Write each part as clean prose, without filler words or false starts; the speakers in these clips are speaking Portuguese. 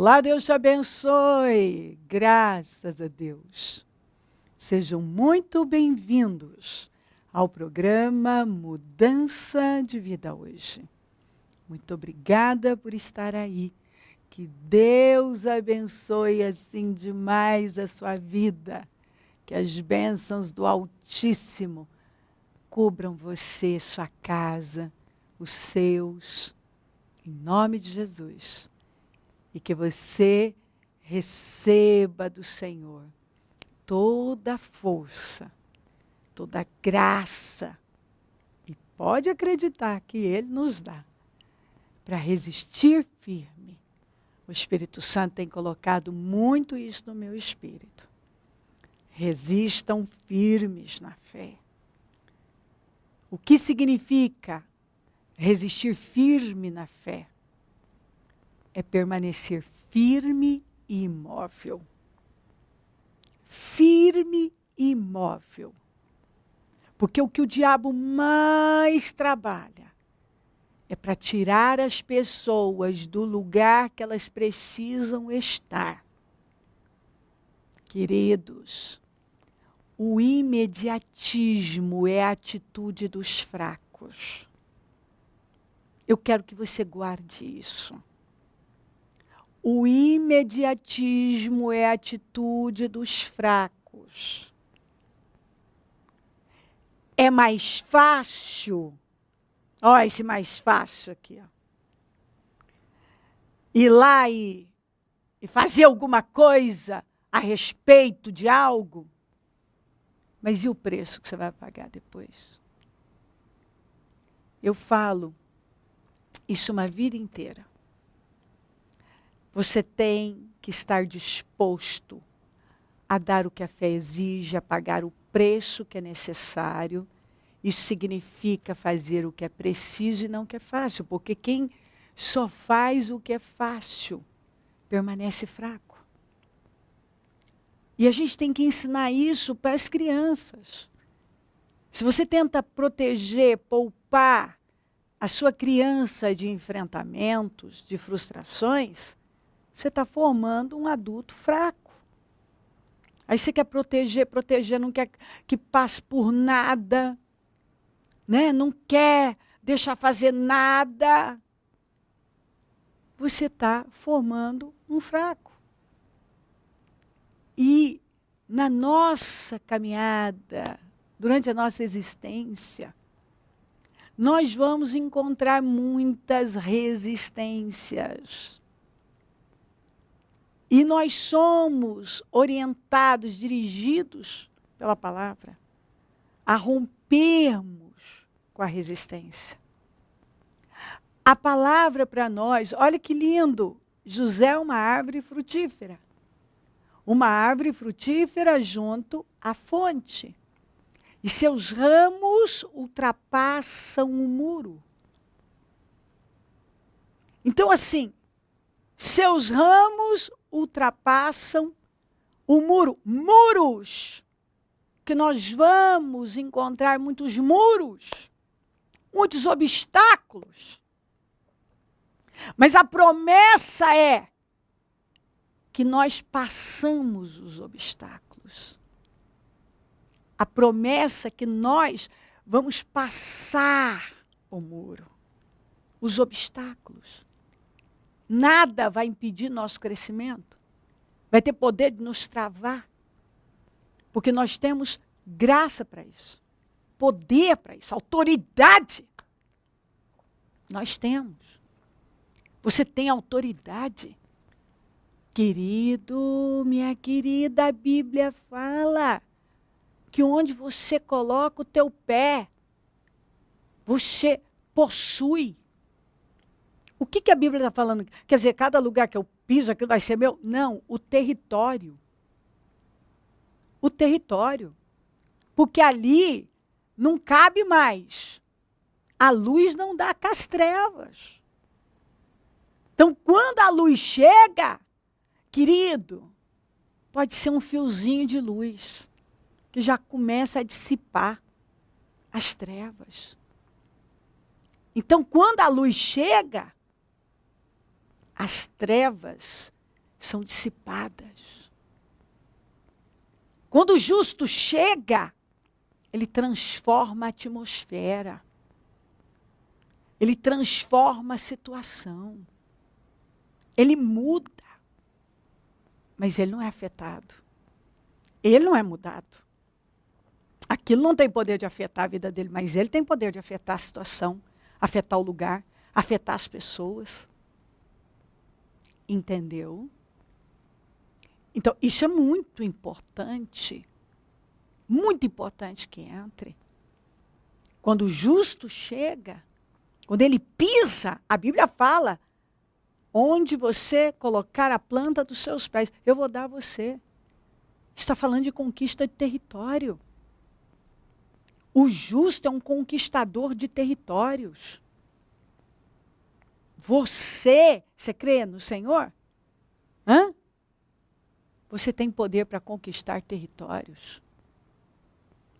Olá, Deus te abençoe. Graças a Deus. Sejam muito bem-vindos ao programa Mudança de Vida hoje. Muito obrigada por estar aí. Que Deus abençoe assim demais a sua vida. Que as bênçãos do Altíssimo cubram você, sua casa, os seus, em nome de Jesus. E que você receba do Senhor toda a força, toda a graça. E pode acreditar que Ele nos dá para resistir firme. O Espírito Santo tem colocado muito isso no meu espírito. Resistam firmes na fé. O que significa resistir firme na fé? É permanecer firme e imóvel. Firme e imóvel. Porque o que o diabo mais trabalha é para tirar as pessoas do lugar que elas precisam estar. Queridos, o imediatismo é a atitude dos fracos. Eu quero que você guarde isso. O imediatismo é a atitude dos fracos. É mais fácil, ó, esse mais fácil aqui, ó. Ir lá e fazer alguma coisa a respeito de algo, mas e o preço que você vai pagar depois? Eu falo isso uma vida inteira. Você tem que estar disposto a dar o que a fé exige, a pagar o preço que é necessário. Isso significa fazer o que é preciso e não o que é fácil, porque quem só faz o que é fácil permanece fraco. E a gente tem que ensinar isso para as crianças. Se você tenta proteger, poupar a sua criança de enfrentamentos, de frustrações, você está formando um adulto fraco. Aí você quer proteger, não quer que passe por nada, né? Não quer deixar fazer nada. Você está formando um fraco. E na nossa caminhada, durante a nossa existência, nós vamos encontrar muitas resistências. E nós somos orientados, dirigidos pela palavra, a rompermos com a resistência. A palavra para nós, olha que lindo, José é uma árvore frutífera. Uma árvore frutífera junto à fonte. E seus ramos ultrapassam o muro. Então, assim, seus ramos ultrapassam o muro. Muros! Que nós vamos encontrar muitos muros, muitos obstáculos. Mas a promessa é que nós passamos os obstáculos. A promessa é que nós vamos passar o muro, os obstáculos. Nada vai impedir nosso crescimento. Vai ter poder de nos travar. Porque nós temos graça para isso. Poder para isso. Autoridade. Nós temos. Você tem autoridade. Querido, minha querida, a Bíblia fala que onde você coloca o teu pé, você possui. O que a Bíblia está falando? Quer dizer, cada lugar que eu piso, aquilo vai ser meu? Não, o território. O território. Porque ali não cabe mais. A luz não dá com as trevas. Então, quando a luz chega, querido, pode ser um fiozinho de luz, que já começa a dissipar as trevas. Então, quando a luz chega, as trevas são dissipadas. Quando o justo chega, ele transforma a atmosfera. Ele transforma a situação. Ele muda. Mas ele não é afetado. Ele não é mudado. Aquilo não tem poder de afetar a vida dele, mas ele tem poder de afetar a situação, afetar o lugar, afetar as pessoas. Entendeu? Então, isso é muito importante que entre. Quando o justo chega, quando ele pisa, a Bíblia fala, onde você colocar a planta dos seus pés, eu vou dar a você. Está falando de conquista de território. O justo é um conquistador de territórios. Você crê no Senhor? Hã? Você tem poder para conquistar territórios.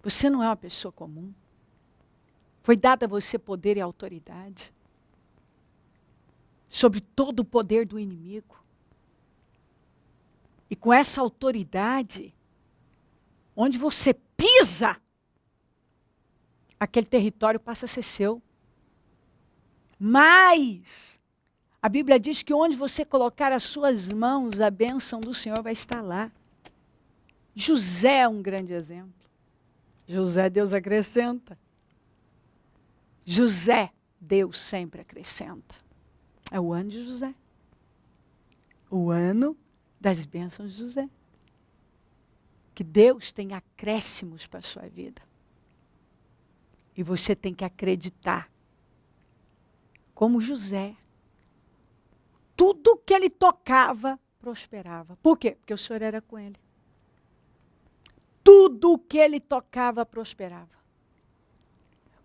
Você não é uma pessoa comum. Foi dada a você poder e autoridade sobre todo o poder do inimigo. E com essa autoridade, onde você pisa, aquele território passa a ser seu. Mas a Bíblia diz que onde você colocar as suas mãos, a bênção do Senhor vai estar lá. José é um grande exemplo. José, Deus acrescenta. José, Deus sempre acrescenta. É o ano de José. O ano das bênçãos de José. Que Deus tem acréscimos para a sua vida. E você tem que acreditar. Como José. Tudo que ele tocava, prosperava. Por quê? Porque o Senhor era com ele. Tudo que ele tocava, prosperava.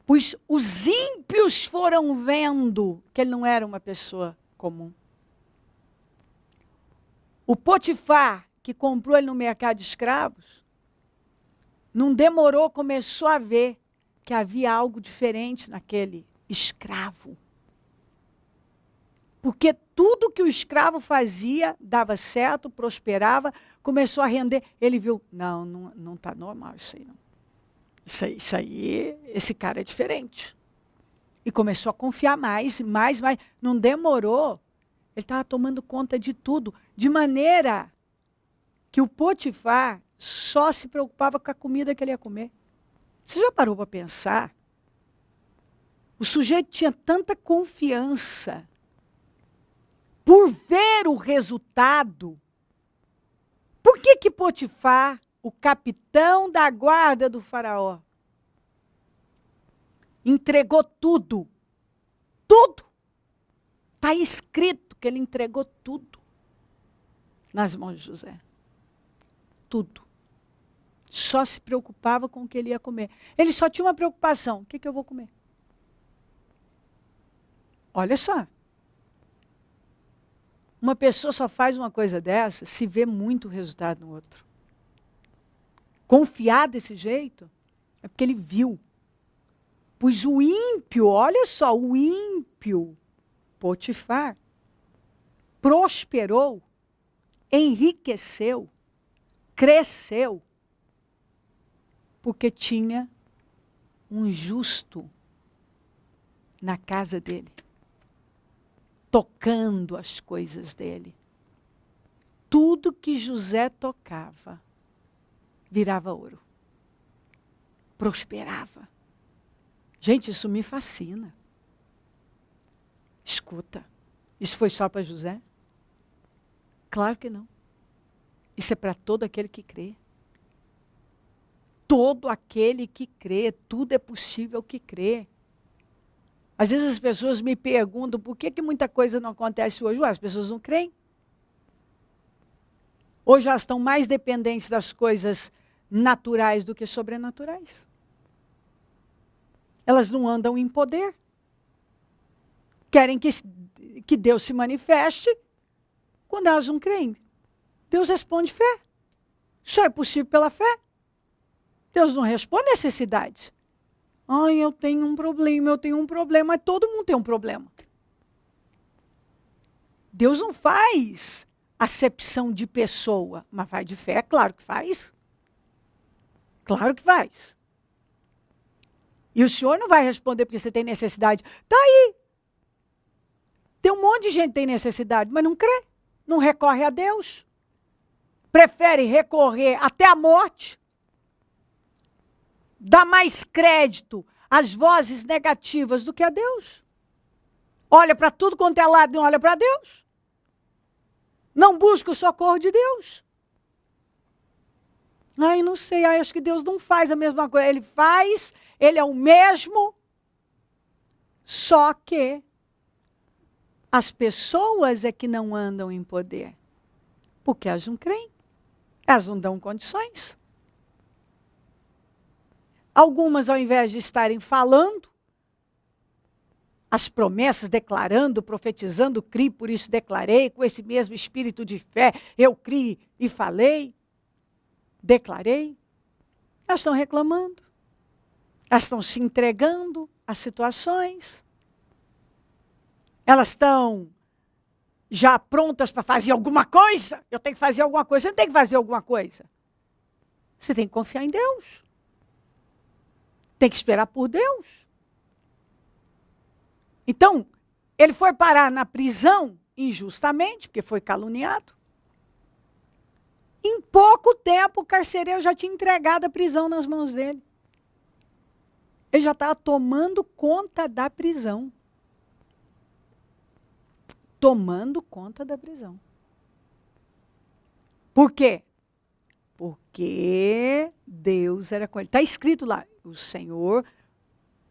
Pois os ímpios foram vendo que ele não era uma pessoa comum. O Potifar, que comprou ele no mercado de escravos, não demorou, começou a ver que havia algo diferente naquele escravo. Porque tudo que o escravo fazia, dava certo, prosperava, começou a render. Ele viu, não está normal isso aí não. Isso aí, esse cara é diferente. E começou a confiar mais. Não demorou. Ele estava tomando conta de tudo. De maneira que o Potifar só se preocupava com a comida que ele ia comer. Você já parou para pensar? O sujeito tinha tanta confiança por ver o resultado. Por que Potifar, o capitão da guarda do faraó, entregou tudo? Tudo. Está escrito que ele entregou tudo nas mãos de José. Tudo. Só se preocupava com o que ele ia comer. Ele só tinha uma preocupação. O que eu vou comer? Olha só. Uma pessoa só faz uma coisa dessa se vê muito resultado no outro. Confiar desse jeito é porque ele viu. Pois o ímpio, olha só, o ímpio, Potifar, prosperou, enriqueceu, cresceu, porque tinha um justo na casa dele, tocando as coisas dele. Tudo que José tocava virava ouro, prosperava. Gente, isso me fascina. Escuta, isso foi só para José? Claro que não. Isso é para todo aquele que crê. Todo aquele que crê, tudo é possível que crê. Às vezes as pessoas me perguntam por que muita coisa não acontece hoje. Ué, as pessoas não creem. Hoje elas estão mais dependentes das coisas naturais do que sobrenaturais. Elas não andam em poder. Querem que Deus se manifeste quando elas não creem. Deus responde fé. Só é possível pela fé. Deus não responde necessidade. Ai, eu tenho um problema, mas todo mundo tem um problema. Deus não faz acepção de pessoa. Mas vai de fé, claro que faz. Claro que faz. E o senhor não vai responder porque você tem necessidade. Está aí. Tem um monte de gente que tem necessidade, mas não crê. Não recorre a Deus. Prefere recorrer até a morte. Dá mais crédito às vozes negativas do que a Deus. Olha para tudo quanto é lado e não olha para Deus. Não busca o socorro de Deus. Ai, não sei, acho que Deus não faz a mesma coisa. Ele faz, ele é o mesmo, só que as pessoas é que não andam em poder. Porque elas não creem. Elas não dão condições. Algumas, ao invés de estarem falando, as promessas, declarando, profetizando, criei, por isso declarei, com esse mesmo espírito de fé, eu criei e falei, declarei. Elas estão reclamando. Elas estão se entregando às situações. Elas estão já prontas para fazer alguma coisa. Eu tenho que fazer alguma coisa. Você não tem que fazer alguma coisa. Você tem que confiar em Deus. Tem que esperar por Deus. Então, ele foi parar na prisão injustamente, porque foi caluniado. Em pouco tempo, o carcereiro já tinha entregado a prisão nas mãos dele. Ele já estava tomando conta da prisão. Tomando conta da prisão. Por quê? Porque Deus era com ele. Está escrito lá, o Senhor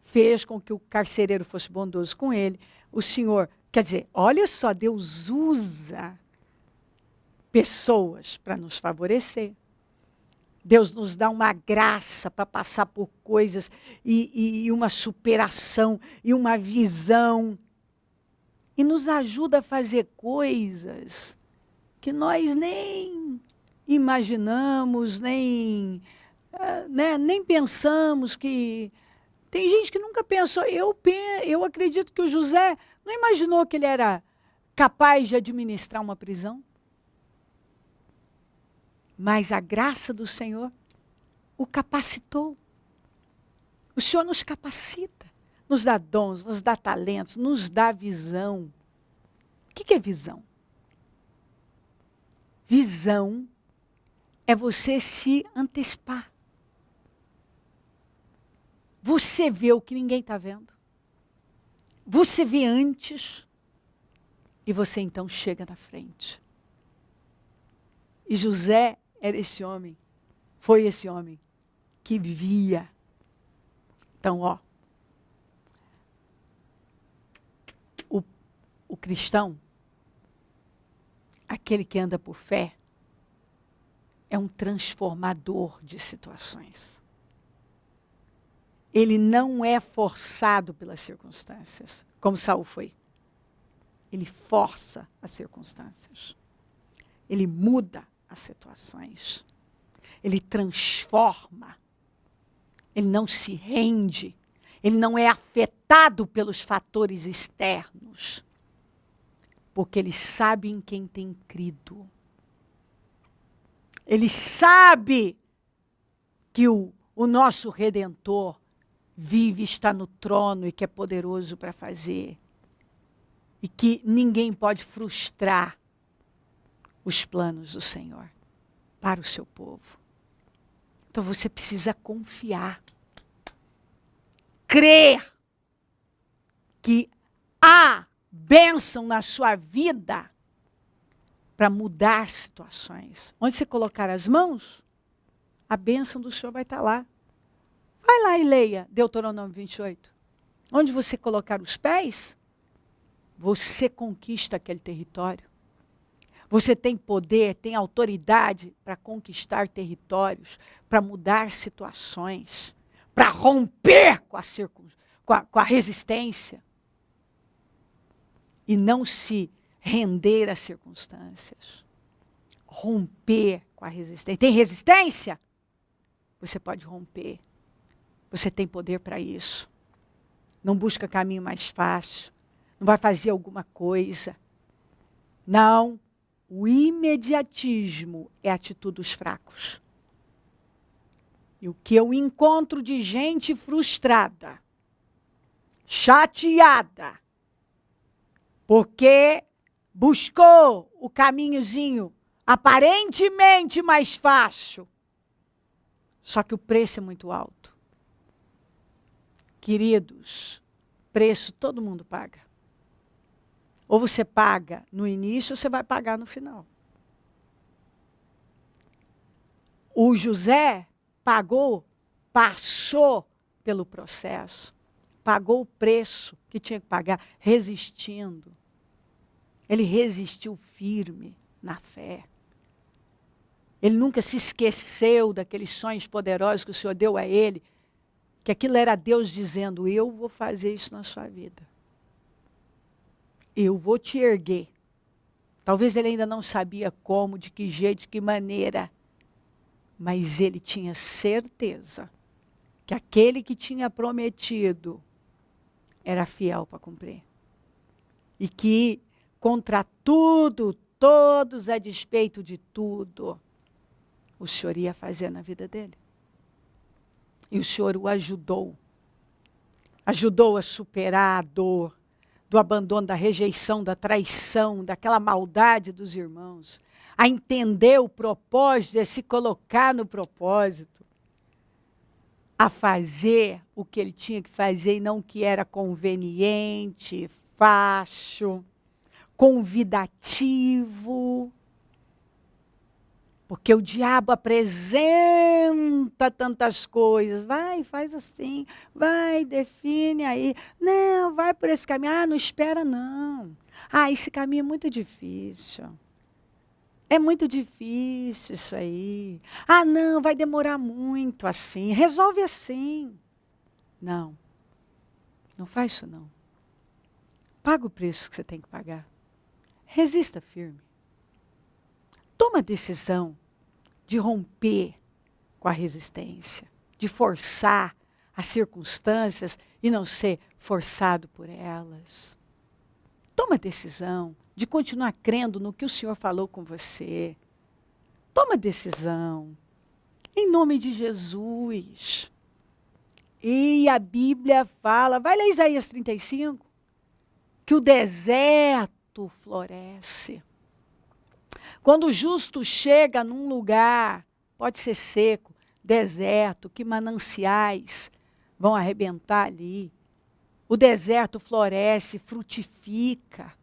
fez com que o carcereiro fosse bondoso com ele. O Senhor, quer dizer, olha só, Deus usa pessoas para nos favorecer. Deus nos dá uma graça para passar por coisas e uma superação e uma visão. E nos ajuda a fazer coisas que nós nem imaginamos, nem pensamos que... Tem gente que nunca pensou. Eu acredito que o José não imaginou que ele era capaz de administrar uma prisão. Mas a graça do Senhor o capacitou. O Senhor nos capacita, nos dá dons, nos dá talentos, nos dá visão. O que é visão? Visão é você se antecipar. Você vê o que ninguém está vendo. Você vê antes e você então chega na frente. E José era esse homem, foi esse homem que via. Então, ó, o cristão, aquele que anda por fé, é um transformador de situações. Ele não é forçado pelas circunstâncias, como Saul foi. Ele força as circunstâncias. Ele muda as situações. Ele transforma. Ele não se rende. Ele não é afetado pelos fatores externos. Porque ele sabe em quem tem crido. Ele sabe que o nosso Redentor vive, está no trono e que é poderoso para fazer. E que ninguém pode frustrar os planos do Senhor para o seu povo. Então você precisa confiar. Crer que há bênção na sua vida para mudar situações. Onde você colocar as mãos, a bênção do Senhor vai estar lá. Vai lá e leia Deuteronômio 28. Onde você colocar os pés, você conquista aquele território. Você tem poder, tem autoridade para conquistar territórios, para mudar situações, para romper com a resistência. E não se render às circunstâncias. Romper com a resistência. Tem resistência? Você pode romper. Você tem poder para isso. Não busca caminho mais fácil. Não vai fazer alguma coisa. Não. O imediatismo é a atitude dos fracos. E o que eu encontro de gente frustrada, chateada, porque buscou o caminhozinho aparentemente mais fácil, só que o preço é muito alto. Queridos, preço todo mundo paga. Ou você paga no início, ou você vai pagar no final. O José passou pelo processo, pagou o preço que tinha que pagar, resistindo. Ele resistiu firme na fé. Ele nunca se esqueceu daqueles sonhos poderosos que o Senhor deu a ele, que aquilo era Deus dizendo, eu vou fazer isso na sua vida. Eu vou te erguer. Talvez ele ainda não sabia como, de que jeito, de que maneira, mas ele tinha certeza que aquele que tinha prometido era fiel para cumprir. E que contra tudo, todos, a despeito de tudo, o Senhor ia fazer na vida dele. E o Senhor o ajudou. Ajudou a superar a dor do abandono, da rejeição, da traição, daquela maldade dos irmãos. A entender o propósito, a se colocar no propósito. A fazer o que ele tinha que fazer e não o que era conveniente, fácil, convidativo. Porque o diabo apresenta tantas coisas. Vai, faz assim. Vai, define aí. Não, vai por esse caminho. Ah, não espera não. Ah, esse caminho é muito difícil. É muito difícil isso aí. Ah, não, vai demorar muito assim. Resolve assim. Não. Não faz isso não. Paga o preço que você tem que pagar. Resista firme. Toma a decisão de romper com a resistência, de forçar as circunstâncias e não ser forçado por elas. Toma a decisão de continuar crendo no que o Senhor falou com você. Toma a decisão, em nome de Jesus. E a Bíblia fala, vai ler Isaías 35, que o deserto floresce. Quando o justo chega num lugar, pode ser seco, deserto, que mananciais vão arrebentar ali. O deserto floresce, frutifica.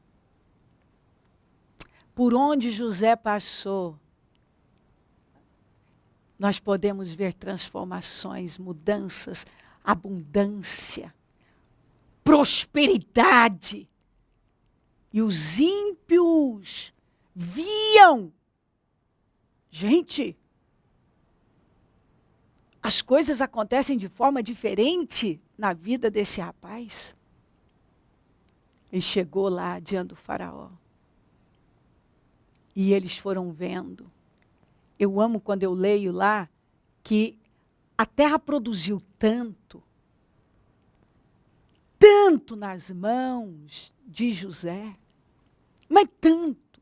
Por onde José passou, nós podemos ver transformações, mudanças, abundância, prosperidade. E os ímpios viam. Gente, as coisas acontecem de forma diferente na vida desse rapaz. Ele chegou lá diante do faraó. E eles foram vendo. Eu amo quando eu leio lá que a terra produziu tanto nas mãos de José, mas tanto,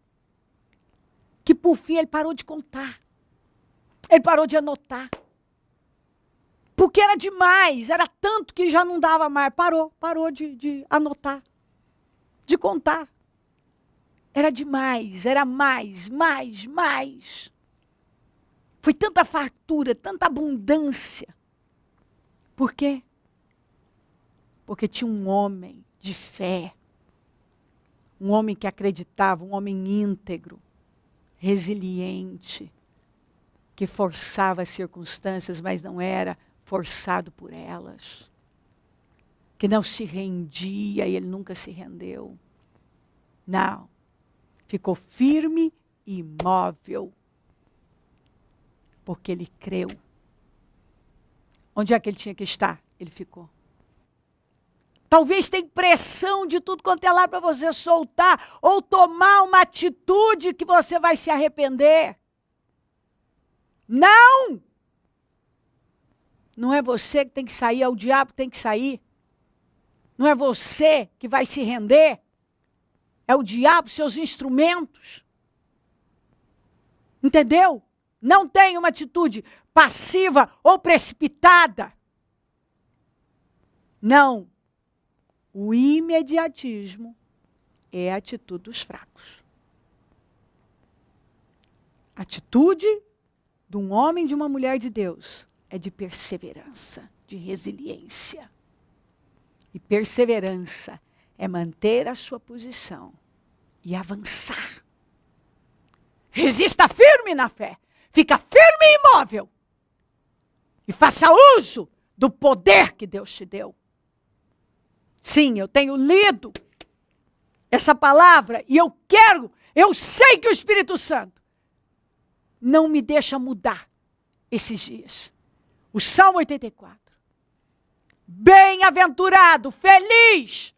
que por fim ele parou de contar. Ele parou de anotar. Porque era demais, era tanto que já não dava mais. Parou de anotar, de contar. Era demais, era mais. Foi tanta fartura, tanta abundância. Por quê? Porque tinha um homem de fé, um homem que acreditava, um homem íntegro, resiliente, que forçava as circunstâncias, mas não era forçado por elas. Que não se rendia e ele nunca se rendeu. Não. Ficou firme e imóvel. Porque ele creu. Onde é que ele tinha que estar? Ele ficou. Talvez tenha pressão de tudo quanto é lá para você soltar ou tomar uma atitude que você vai se arrepender. Não! Não é você que tem que sair, é o diabo que tem que sair. Não é você que vai se render. É o diabo, seus instrumentos. Entendeu? Não tem uma atitude passiva ou precipitada. Não. O imediatismo é a atitude dos fracos. A atitude de um homem e de uma mulher de Deus é de perseverança, de resiliência. E perseverança é manter a sua posição e avançar. Resista firme na fé. Fica firme e imóvel. E faça uso do poder que Deus te deu. Sim, eu tenho lido essa palavra e eu sei que o Espírito Santo não me deixa mudar esses dias. O Salmo 84. Bem-aventurado, feliz,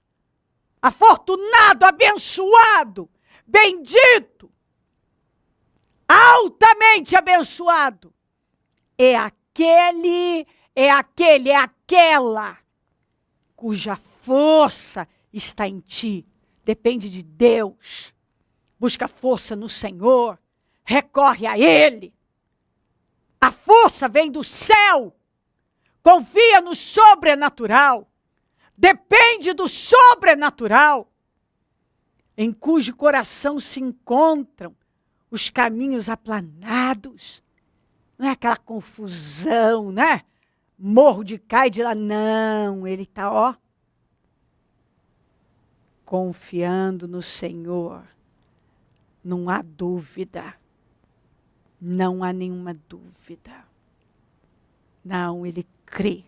afortunado, abençoado, bendito, altamente abençoado. É aquela cuja força está em ti. Depende de Deus. Busca força no Senhor. Recorre a Ele. A força vem do céu. Confia no sobrenatural. Depende do sobrenatural. Em cujo coração se encontram os caminhos aplanados. Não é aquela confusão, né? Morro de cá e de lá. Não, ele está, ó, confiando no Senhor. Não há dúvida. Não há nenhuma dúvida. Não, ele crê.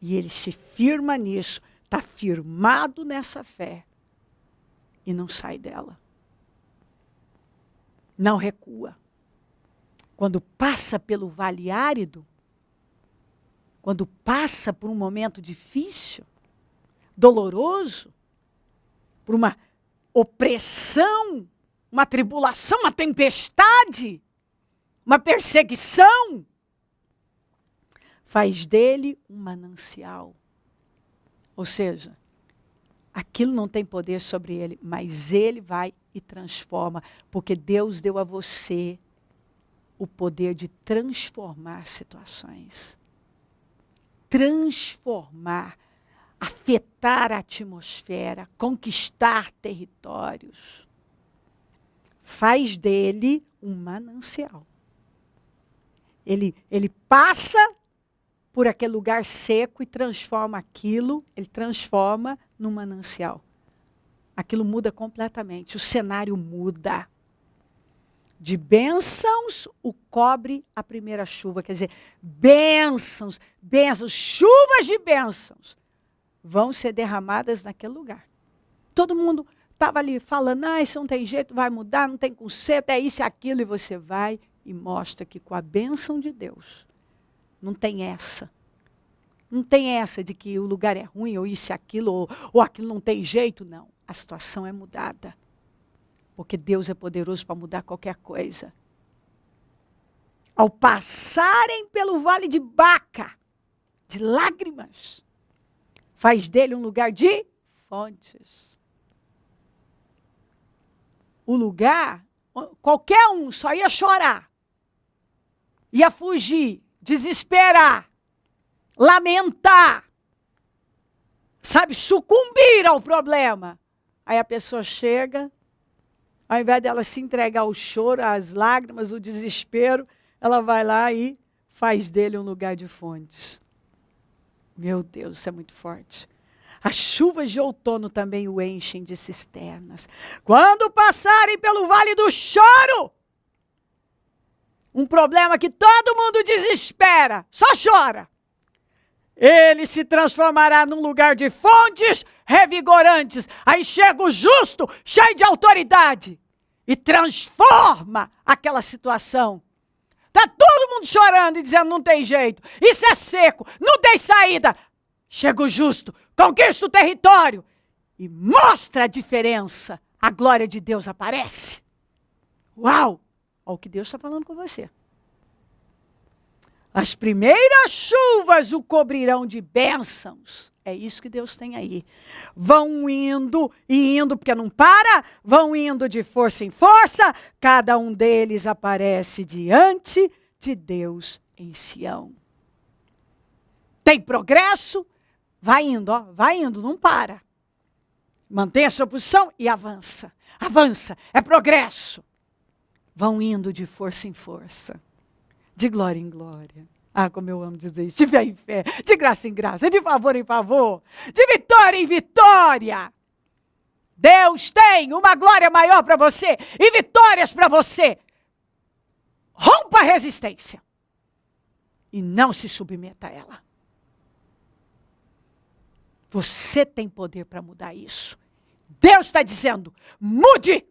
E ele se firma nisso. Está firmado nessa fé. E não sai dela. Não recua. Quando passa pelo vale árido, quando passa por um momento difícil, doloroso, por uma opressão, uma tribulação, uma tempestade, uma perseguição, faz dele um manancial. Ou seja, aquilo não tem poder sobre ele, mas ele vai e transforma, porque Deus deu a você o poder de transformar situações. Transformar, afetar a atmosfera, conquistar territórios. Faz dele um manancial. Ele passa por aquele lugar seco e transforma aquilo, ele transforma num manancial. Aquilo muda completamente, o cenário muda. De bênçãos o cobre a primeira chuva. Quer dizer, bênçãos, chuvas de bênçãos vão ser derramadas naquele lugar. Todo mundo estava ali falando, isso não tem jeito, vai mudar, não tem conserto, é isso e aquilo. E você vai e mostra que com a bênção de Deus, não tem essa. Não tem essa de que o lugar é ruim, ou isso e aquilo, ou aquilo não tem jeito, não. A situação é mudada. Porque Deus é poderoso para mudar qualquer coisa. Ao passarem pelo vale de Baca, de lágrimas, faz dele um lugar de fontes. O lugar, qualquer um só ia chorar, ia fugir, desesperar, lamentar, sabe, sucumbir ao problema. Aí a pessoa chega, ao invés dela se entregar ao choro, às lágrimas, o desespero, ela vai lá e faz dele um lugar de fontes. Meu Deus, isso é muito forte. As chuvas de outono também o enchem de cisternas. Quando passarem pelo vale do choro, um problema que todo mundo desespera, só chora. Ele se transformará num lugar de fontes revigorantes. Aí chega o justo, cheio de autoridade, e transforma aquela situação. Está todo mundo chorando e dizendo, não tem jeito. Isso é seco, não tem saída. Chega o justo, conquista o território e mostra a diferença. A glória de Deus aparece. Uau! Olha o que Deus está falando com você. As primeiras chuvas o cobrirão de bênçãos. É isso que Deus tem aí. Vão indo e indo, porque não para, vão indo de força em força, cada um deles aparece diante de Deus em Sião. Tem progresso? Vai indo, ó, vai indo, não para. Mantém a sua posição e avança. Avança, é progresso. Vão indo de força em força, de glória em glória. Ah, como eu amo dizer isso, de fé em fé, de graça em graça, de favor em favor, de vitória em vitória. Deus tem uma glória maior para você e vitórias para você. Rompa a resistência e não se submeta a ela. Você tem poder para mudar isso. Deus está dizendo, mude!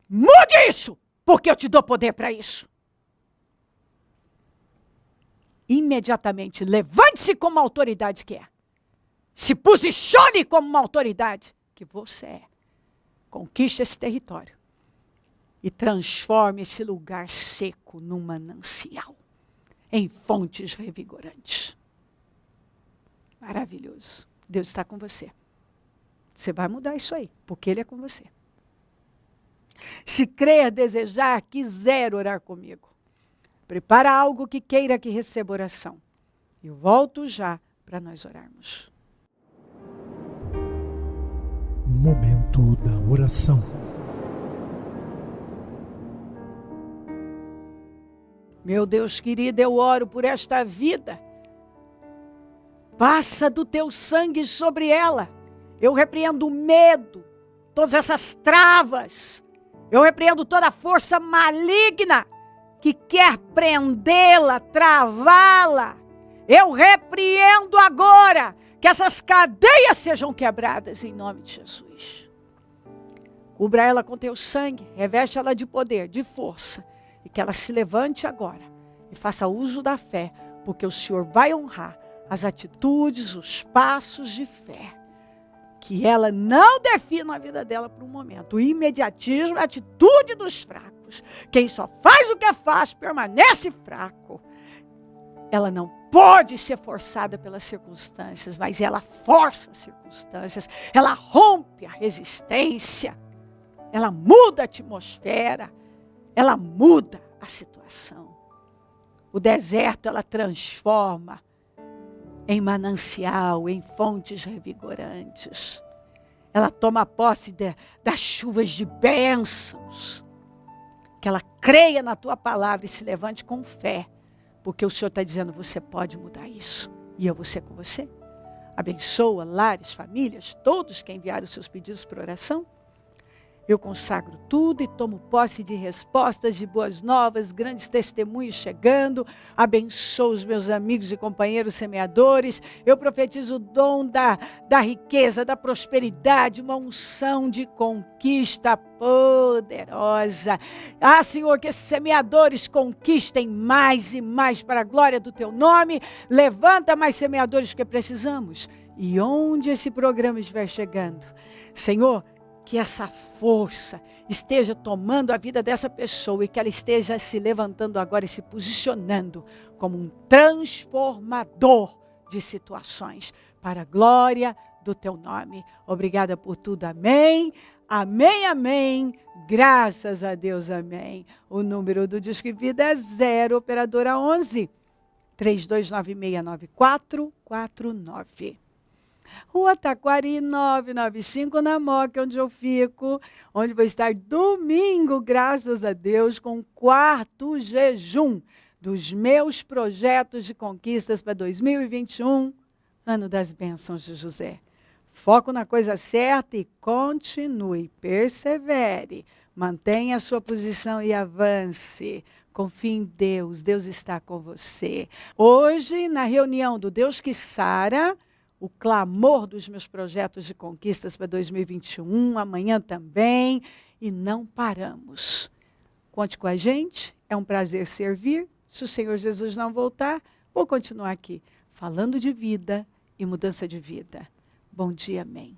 Mude isso, porque eu te dou poder para isso. Imediatamente, levante-se como uma autoridade que é. Se posicione como uma autoridade que você é. Conquiste esse território. E transforme esse lugar seco num manancial. Em fontes revigorantes. Maravilhoso. Deus está com você. Você vai mudar isso aí, porque Ele é com você. Se crer, desejar, quiser orar comigo, prepara algo que queira que receba oração. Eu volto já para nós orarmos. Momento da oração. Meu Deus querido, eu oro por esta vida. Passa do teu sangue sobre ela. Eu repreendo o medo, todas essas travas. Eu repreendo toda a força maligna que quer prendê-la, travá-la. Eu repreendo agora que essas cadeias sejam quebradas em nome de Jesus. Cubra ela com teu sangue, reveste ela de poder, de força. E que ela se levante agora e faça uso da fé, porque o Senhor vai honrar as atitudes, os passos de fé. Que ela não defina a vida dela por um momento. O imediatismo é a atitude dos fracos. Quem só faz o que faz permanece fraco. Ela não pode ser forçada pelas circunstâncias, mas ela força as circunstâncias. Ela rompe a resistência. Ela muda a atmosfera. Ela muda a situação. O deserto ela transforma em manancial, em fontes revigorantes. Ela toma posse das chuvas de bênçãos. Que ela creia na tua palavra e se levante com fé. Porque o Senhor está dizendo, você pode mudar isso. E eu vou ser com você. Abençoa lares, famílias, todos que enviaram os seus pedidos para oração. Eu consagro tudo e tomo posse de respostas, de boas novas, grandes testemunhos chegando. Abençoo os meus amigos e companheiros semeadores. Eu profetizo o dom da riqueza, da prosperidade, uma unção de conquista poderosa. Ah, Senhor, que esses semeadores conquistem mais e mais para a glória do Teu nome. Levanta mais semeadores que precisamos. E onde esse programa estiver chegando, Senhor, que essa força esteja tomando a vida dessa pessoa e que ela esteja se levantando agora e se posicionando como um transformador de situações para a glória do teu nome. Obrigada por tudo, amém, amém, amém, graças a Deus, amém. O número do Disque Vida é 0, operadora 11, 32969449. Rua Taquari 995, na Moca, onde eu fico, onde vou estar domingo, graças a Deus, com o 4º jejum dos meus projetos de conquistas para 2021, ano das bênçãos de José. Foco na coisa certa e continue, persevere, mantenha a sua posição e avance. Confie em Deus, Deus está com você. Hoje, na reunião do Deus que Sara, o clamor dos meus projetos de conquistas para 2021, amanhã também, e não paramos. Conte com a gente, é um prazer servir. Se o Senhor Jesus não voltar, vou continuar aqui, falando de vida e mudança de vida. Bom dia, amém.